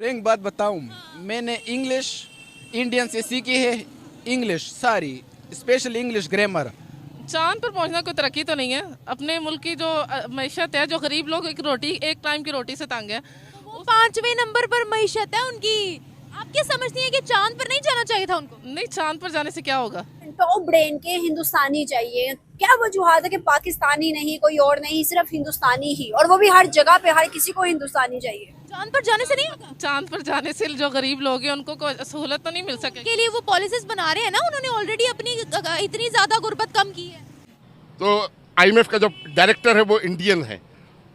एक बात बताऊं, मैंने इंग्लिश इंडियन से सीखी है। इंग्लिश सारी, स्पेशल इंग्लिश ग्रामर। चांद पर पहुंचना कोई तरक्की तो नहीं है। अपने मुल्क की जो मैशत है, जो गरीब लोग एक टाइम की रोटी से तंग है। वो 5वें नंबर पर मईशत है उनकी। आप क्या समझती हैं कि चांद पर नहीं जाना चाहिए था उनको? नहीं, चांद पर जाने से क्या होगा। टॉप ब्रेन के हिंदुस्तानी चाहिए। क्या वजूहत है कि पाकिस्तानी नहीं, कोई और नहीं, सिर्फ हिंदुस्तानी ही, और वो भी हर जगह पे हर किसी को हिंदुस्तानी चाहिए। चांद पर जाने से नहीं होगा? चांद पर जाने से जो गरीब लोग हैं उनको कोई सहूलत तो नहीं मिल सकेगी। के लिए वो पॉलिसीज बना रहे हैं ना, उन्होंने ऑलरेडी अपनी इतनी ज्यादा गुर्बत कम की है। तो आईएमएफ का जो डायरेक्टर है वो इंडियन है,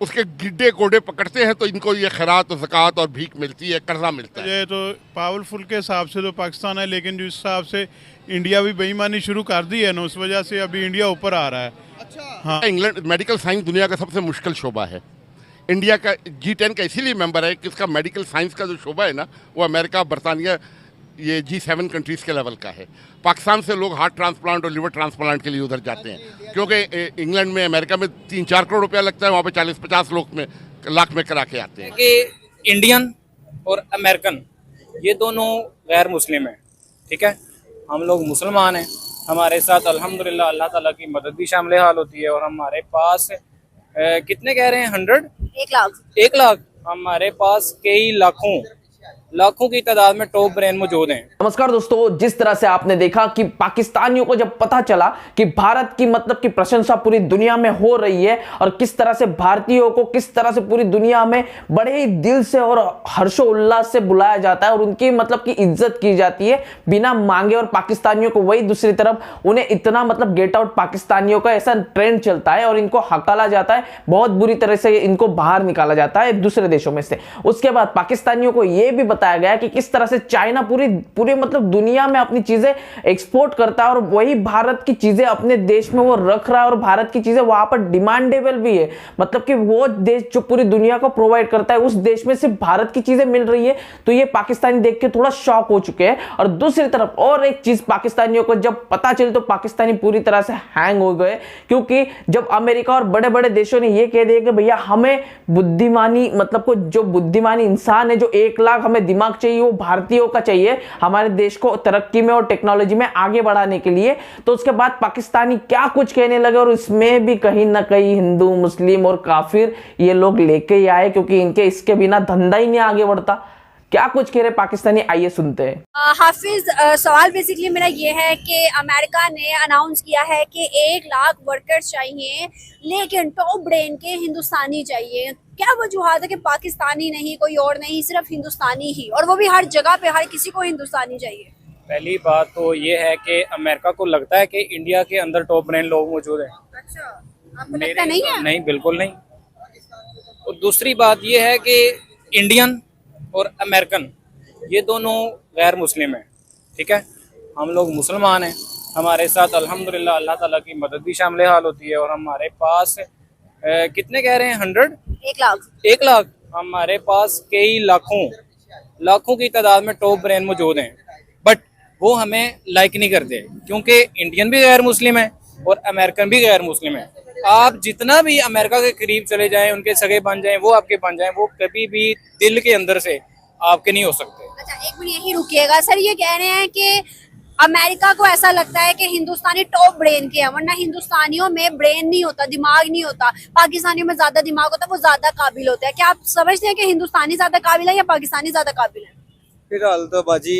उसके गिड्डे कोडे पकड़ते हैं तो इनको ये खैरात और ज़कात और भीख मिलती है, कर्जा मिलता है। ये तो पावरफुल के हिसाब से तो पाकिस्तान है, लेकिन जिस हिसाब से इंडिया भी बेईमानी शुरू कर दी है ना, उस वजह से अभी इंडिया ऊपर आ रहा है। अच्छा। हाँ, इंग्लैंड मेडिकल साइंस दुनिया का सबसे मुश्किल शोबा है। इंडिया का G10 का इसीलिए मेंबर है कि इसका मेडिकल साइंस का जो शोबा है ना, वो अमेरिका, बरतानिया, ये G7 कंट्रीज़ के लेवल का है। पाकिस्तान से लोग हार्ट ट्रांसप्लांट और लिवर ट्रांसप्लांट के लिए उधर जाते हैं, क्योंकि इंग्लैंड में, अमेरिका में 3-4 करोड़ रुपया लगता है, वहाँ पे 40-50 लाख में करा के आते हैं। कि इंडियन और अमेरिकन ये दोनों गैर मुस्लिम हैं, ठीक है। हम लोग मुसलमान हैं, हमारे साथ अल्हम्दुलिल्लाह अल्लाह ताला की मदद भी शामिल हाल होती है। और हमारे पास कितने कह रहे हैं 100? 1 लाख हमारे पास कई लाखों की तादाद में टॉप ब्रेन मौजूद हैं। नमस्कार दोस्तों, जिस तरह से आपने देखा कि पाकिस्तानियों को जब पता चला कि भारत की मतलब की प्रशंसा पूरी दुनिया में हो रही है और किस तरह से भारतीयों को किस तरह से पूरी दुनिया में बड़े ही दिल से और हर्षोल्लास से बुलाया जाता है और उनकी मतलब की इज्जत की जाती है बिना मांगे, और पाकिस्तानियों को वही दूसरी तरफ उन्हें इतना मतलब गेट आउट पाकिस्तानियों का ऐसा ट्रेंड चलता है और इनको हकाला जाता है, बहुत बुरी तरह से इनको बाहर निकाला जाता है दूसरे देशों में से। उसके बाद पाकिस्तानियों को यह भी बताया गया कि किस तरह से चाइना पूरी मतलब दुनिया में अपनी चीजें एक्सपोर्ट करता है और वही भारत की चीजें अपने देश में वो रख रहा है और भारत की चीजें वहां पर डिमांडेबल भी है। मतलब कि वो देश जो पूरी दुनिया को प्रोवाइड करता है, उस देश में सिर्फ भारत की चीजें मिल रही है। तो ये पाकिस्तानी देख के थोड़ा शॉक हो चुके हैं। और दूसरी तरफ और एक चीज पाकिस्तानियों को जब पता चली तो पाकिस्तानी पूरी तरह से हैंग हो गए, क्योंकि जब अमेरिका और बड़े बड़े देशों ने यह कह दिया कि भैया हमें बुद्धिमानी मतलब को जो बुद्धिमानी इंसान है, जो 1 लाख हमें दिमाग चाहिए, वो भारतीयों का चाहिए हमारे देश को तरक्की में और टेक्नोलॉजी में आगे बढ़ाने के लिए। तो उसके बाद पाकिस्तानी क्या कुछ कहने लगे और इसमें भी कहीं ना कहीं हिंदू, मुस्लिम और काफिर ये लोग लेके ही आए, क्योंकि इनके इसके बिना धंधा ही नहीं आगे बढ़ता। क्या कुछ कह रहे पाकिस्तानी, आइए सुनते हैं। हाफिज, सवाल बेसिकली मेरा ये है कि अमेरिका ने अनाउंस किया है कि 1 लाख वर्कर्स चाहिए, लेकिन टॉप ब्रेन के हिंदुस्तानी चाहिए। क्या वजूहत है कि पाकिस्तानी नहीं, कोई और नहीं, सिर्फ हिंदुस्तानी ही, और वो भी हर जगह पे हर किसी को हिंदुस्तानी चाहिए? पहली बात तो ये है कि अमेरिका को लगता है कि इंडिया के अंदर टॉप ब्रेन लोग मौजूद हैं। अच्छा, आपको लगता नहीं है? नहीं, बिल्कुल नहीं। और दूसरी बात ये है कि इंडियन और अमेरिकन ये दोनों गैर मुस्लिम हैं, ठीक है। हम लोग मुसलमान हैं, हमारे साथ अल्हम्दुलिल्लाह अल्लाह ताला की मदद भी शामिल हाल होती है। और हमारे पास कितने कह रहे हैं 100? 1 लाख हमारे पास कई लाखों की तादाद में टॉप ब्रेन मौजूद हैं, बट वो हमें लाइक नहीं करते, क्योंकि इंडियन भी गैर मुस्लिम है और अमेरिकन भी गैर मुस्लिम है। आप जितना भी अमेरिका के करीब चले जाएं, उनके सगे बन जाएं, वो आपके बन जाएं, वो कभी भी दिल के अंदर से आपके नहीं हो सकते। अच्छा, 1 मिनट यही रुकिएगा सर। ये कह रहे हैं कि अमेरिका को ऐसा लगता है कि हिंदुस्तानी टॉप ब्रेन के हैं, वरना हिंदुस्तानियों में ब्रेन नहीं होता, दिमाग नहीं होता। पाकिस्तानियों में ज्यादा दिमाग होता है, वो ज्यादा काबिल होता है। क्या आप समझते हैं कि हिंदुस्तानी ज्यादा काबिल है या पाकिस्तानी ज्यादा काबिल है? फिलहाल तो बाजी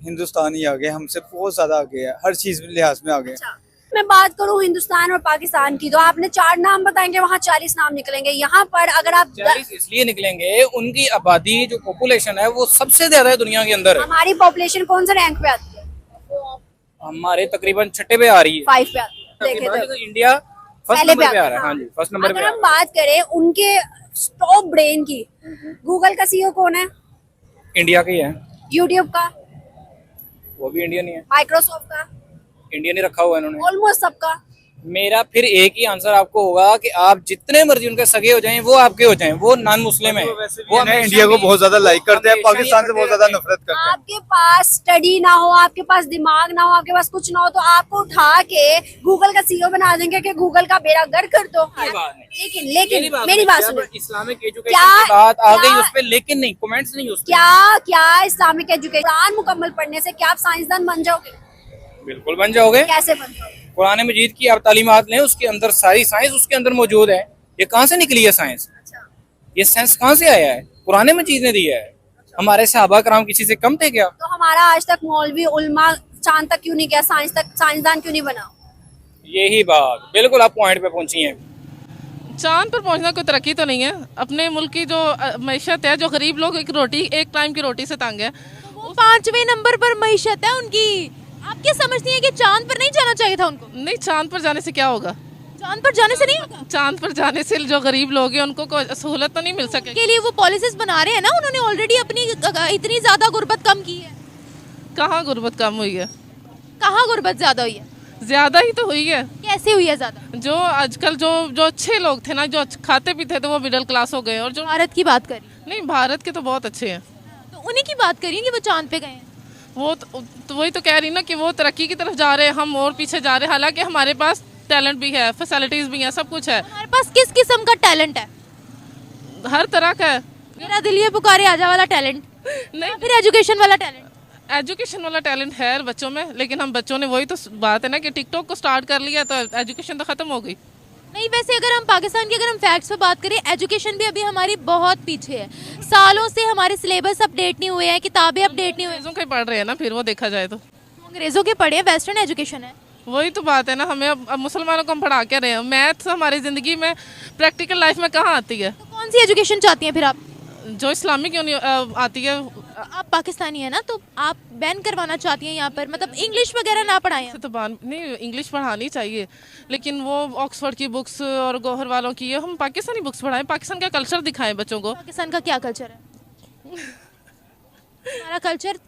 हिंदुस्तानी आगे, हमसे बहुत ज्यादा आगे है, हर चीज लिहाज में आगे। अच्छा, मैं बात करूं हिंदुस्तान और पाकिस्तान की, तो आपने 4 नाम बताएंगे, वहाँ 40 नाम निकलेंगे। यहाँ पर अगर आप 40 इसलिए निकलेंगे, उनकी आबादी जो पॉपुलेशन है वो सबसे ज्यादा है दुनिया के अंदर। हमारी पॉपुलेशन कौन सा रैंक पे आती है? हमारे तकरीबन 6 पे आ रही है, 5 पे आती है। देखे तो इंडिया फर्स्ट नंबर पे आ रहा है। हाँ जी, फर्स्ट नंबर पे। अगर हम बात करें उनके टॉप ब्रेन की, गूगल का सीईओ कौन है? इंडिया का ही है। यूट्यूब का? वो भी इंडियन ही है। माइक्रोसॉफ्ट का? इंडियन ही रखा हुआ है इन्होंने। ऑलमोस्ट सबका। मेरा फिर एक ही आंसर आपको होगा कि आप जितने मर्जी उनके सगे हो जाएं वो आपके हो जाएं, वो नॉन मुस्लिम है, वो इंडिया को बहुत ज्यादा लाइक करते हैं, पाकिस्तान से बहुत ज्यादा नफरत करते हैं। आपके पास स्टडी ना हो, आपके पास दिमाग ना हो, आपके पास कुछ ना हो, तो आपको उठा के गूगल का सीईओ बना देंगे कि गूगल का बेड़ा गर्क कर दो। लेकिन मेरी बात सुनो, इस्लामिक एजुकेशन की बात आ गई उस पे, लेकिन नहीं, कमेंट्स नहीं उस पे। क्या इस्लामिक एजुकेशन कुरान मुकम्मल पढ़ने से क्या आप साइंसदान बन जाओगे? बिल्कुल बन जाओगे। कैसे बन जाओगे? कुरान मजीद की आप तालीमात लें, उसके अंदर सारी साइंस उसके अंदर मौजूद है। ये कहाँ से निकली है साइंस? ये साइंस कहाँ से आया है? कुरान मजीद ने दिया है। हमारे सहाबा कराम किसी से कम थे क्या? तो हमारा आज तक मौलवी उल्मा चांद तक क्यों नहीं गया, साइंसदान क्यों नहीं बना? यही बात, बिल्कुल आप पॉइंट पे पहुंची हैं। चांद पर पहुंचना कोई तरक्की तो नहीं है। अपने मुल्क की जो मैशत है, जो गरीब लोग एक टाइम की रोटी से तंग है, वो 5वें नंबर पर मईशत है उनकी। आप क्या समझती हैं कि चांद पर नहीं जाना चाहिए था उनको? नहीं, चांद पर जाने से क्या होगा? चांद पर जाने से नहीं होगा। चांद पर जाने से जो गरीब लोग हैं उनको कोई सहूलत तो नहीं मिल सकेगी। के लिए वो पॉलिसीज बना रहे हैं ना, उन्होंने ऑलरेडी अपनी इतनी ज्यादा गुर्बत कम की है। कहाँ गुर्बत कम हुई है? कहाँ गुर्बत ज्यादा हुई है? ज्यादा ही तो हुई है। कैसे हुई है ज्यादा? जो आजकल जो अच्छे लोग थे ना, जो खाते पीते थे, वो मिडिल क्लास हो गए। और जो भारत की बात करी? नहीं, भारत के तो बहुत अच्छे हैं। तो उन्हीं की बात करिए कि वो चांद पे गए हैं। वो तो वही तो कह रही ना कि वो तरक्की की तरफ जा रहे हैं, हम और पीछे जा रहे हैं। हालांकि हमारे पास टैलेंट भी है, फैसिलिटीज भी हैं, सब कुछ है। हमारे पास किस किस्म का टैलेंट है? हर तरह का है। मेरा दिल ये पुकारे आजा वाला टैलेंट नहीं, फिर एजुकेशन वाला टैलेंट? एजुकेशन वाला टैलेंट है बच्चों में, लेकिन हम बच्चों ने, वही तो बात है ना कि टिकटॉक को स्टार्ट कर लिया तो एजुकेशन तो खत्म हो गई। नहीं, वैसे अगर हम पाकिस्तान की फैक्ट्स पे बात करें, एजुकेशन भी अभी हमारी बहुत पीछे है। सालों से हमारे सिलेबस अपडेट नहीं हुए हैं, किताबें अपडेट नहीं हुई। अंग्रेजों के पढ़ रहे हैं ना, फिर वो देखा जाए तो अंग्रेजों के पढ़े, वेस्टर्न एजुकेशन है। वही तो बात है ना, हमें अब मुसलमानों को हम पढ़ा के रहे हैं। मैथ हमारी ज़िंदगी में, प्रैक्टिकल लाइफ में कहाँ आती है? तो कौन सी एजुकेशन चाहती हैं फिर आप? जो इस्लामिक आती है। आप पाकिस्तानी है ना, तो आप बैन करवाना चाहती हैं यहाँ पर, मतलब इंग्लिश वगैरह ना पढ़ाएं? तो नहीं, इंग्लिश पढ़ानी चाहिए, लेकिन वो ऑक्सफोर्ड की बुक्स और गौहर वालों की, हम पाकिस्तानी बुक्स पढ़ाएं, पाकिस्तान का कल्चर दिखाएं बच्चों को। पाकिस्तान का क्या कल्चर है? हमारा कल्चर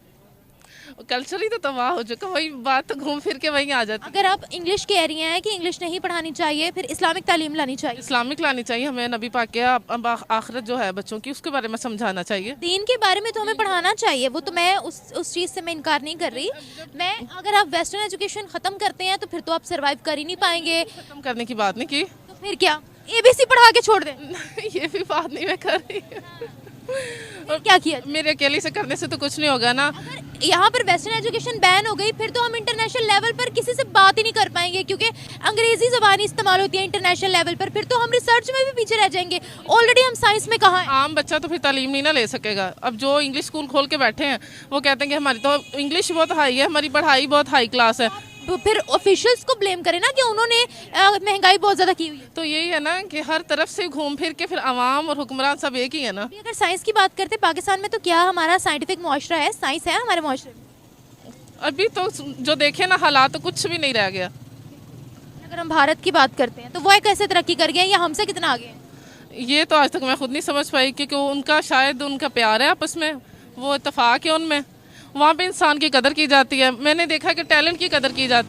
ही तो तबाह हो चुका। वही बात तो घूम फिर के वहीं आ जाती। अगर आप इंग्लिश कह रही हैं कि इंग्लिश नहीं पढ़ानी चाहिए, फिर इस्लामिक तालीम लानी चाहिए। इस्लामिक लानी चाहिए हमें। नबी पाक के आखिरत जो है बच्चों की, उसके बारे में समझाना चाहिए। दीन के बारे में तो हमें पढ़ाना चाहिए, वो तो मैं उस चीज़ से मैं इनकार नहीं कर रही। मैं अगर आप वेस्टर्न एजुकेशन ख़त्म करते हैं तो फिर तो आप सर्वाइव कर ही नहीं पाएंगे। खत्म करने की बात नहीं की तो फिर क्या ABC पढ़ा के छोड़ दें? ये भी बात नहीं मैं कर रही। और क्या किया? मेरे अकेले से करने से तो कुछ नहीं होगा ना। अगर यहाँ पर वेस्टर्न एजुकेशन बैन हो गई, फिर तो हम इंटरनेशनल लेवल पर किसी से बात ही नहीं कर पाएंगे, क्योंकि अंग्रेजी ज़बान इस्तेमाल होती है इंटरनेशनल लेवल पर। फिर तो हम रिसर्च में भी पीछे रह जाएंगे। ऑलरेडी हम साइंस में कहाँ हैं? आम बच्चा तो फिर तालीम नहीं ना ले सकेगा। अब जो इंग्लिश स्कूल खोल के बैठे हैं वो कहते हैं कि हमारी तो इंग्लिश बहुत हाई है, हमारी पढ़ाई बहुत हाई क्लास है। फिर ऑफिशियल्स को ब्लेम करें ना कि उन्होंने महंगाई बहुत ज़्यादा की हुई है। तो यही है ना कि हर तरफ से घूम फिर के फिर आवाम और हुक्मरान सब एक ही है ना। अगर साइंस की बात करते पाकिस्तान में, तो क्या हमारा साइंटिफिक मुआशरा है? साइंस है हमारे मुआशरे में? अभी तो जो देखे ना हालात, तो कुछ भी नहीं रह गया। अगर हम भारत की बात करते हैं तो वो कैसे तरक्की कर गए या हमसे कितना आगे हैं? ये तो आज तक मैं खुद नहीं समझ पाई, क्योंकि उनका शायद उनका प्यार है आपस में, वो इत्तेफाक है उनमें। वहाँ पे इंसान की कदर की जाती है। मैंने देखा कि टैलेंट की कदर की जाती है।